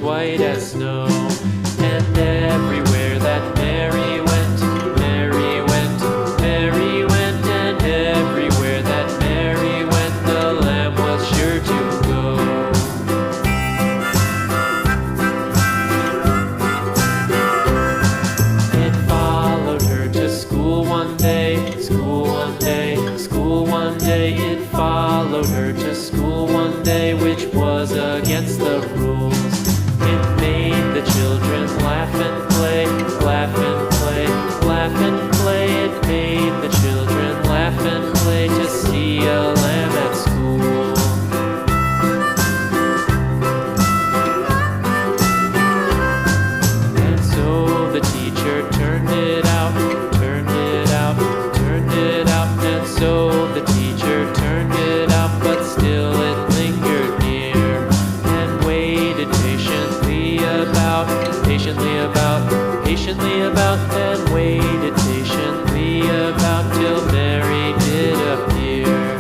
white as snow. And everywhere that Mary went, Mary went, Mary went, and everywhere that Mary went, the lamb was sure to go. It followed her to school one day, school one day, school one day. It followed her to school one day, which was against the rules. It made the children laugh and play, laugh and play, laugh and play. It made the children laugh and play to see a lamb at school. And so the teacher turned it out, turned it out, turned it out. And so the teacher turned it out, but still it lingered near and waited patiently about, patiently about, patiently about, and waited patiently about till Mary did appear.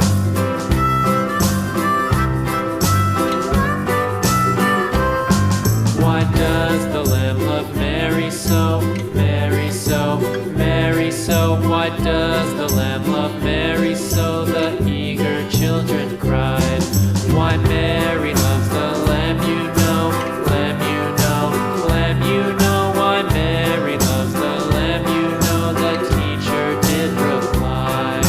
Why does the lamb love Mary so, Mary so, Mary so? Why does the lamb love Mary so? The eager children cried. Why Mary loves the lamb, you know, lamb, you know, lamb, you know. Why Mary loves the lamb, you know, the teacher did reply.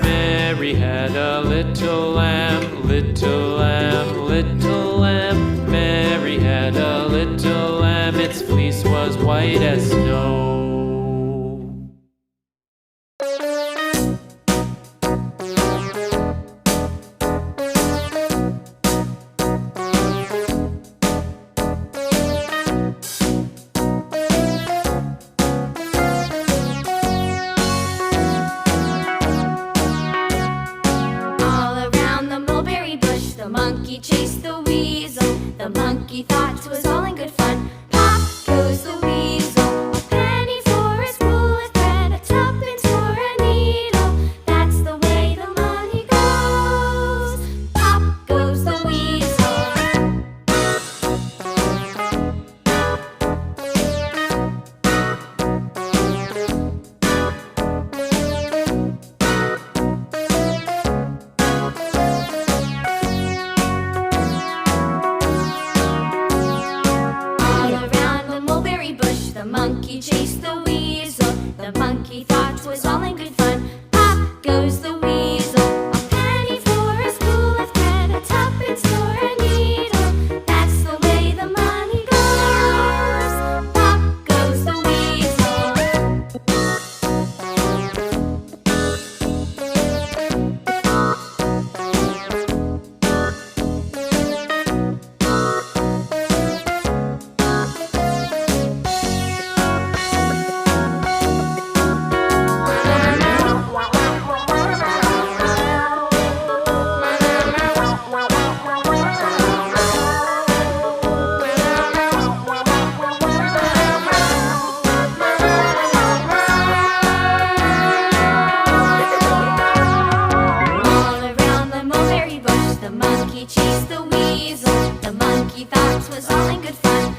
Mary had a little lamb, little lamb, little lamb. Mary had a little lamb, its fleece was white as snow. All around the mulberry bush, the monkey chased the weasel. The monkey thought 'twas all in good fun. Pop goes the weasel, a penny for his wool of thread, a tuppence for a needle. That's the way the money goes. Pop goes the weasel. All around the mulberry bush, the monkey chased the weasel. The monkey thought 'twas all in good fun. Pop goes the weasel, a penny for a spool of thread, a tuppence for a needle. That's the way the money goes. Pop goes the weasel. All around the mulberry bush, the monkey chased the weasel. The monkey thought 'twas all in good fun.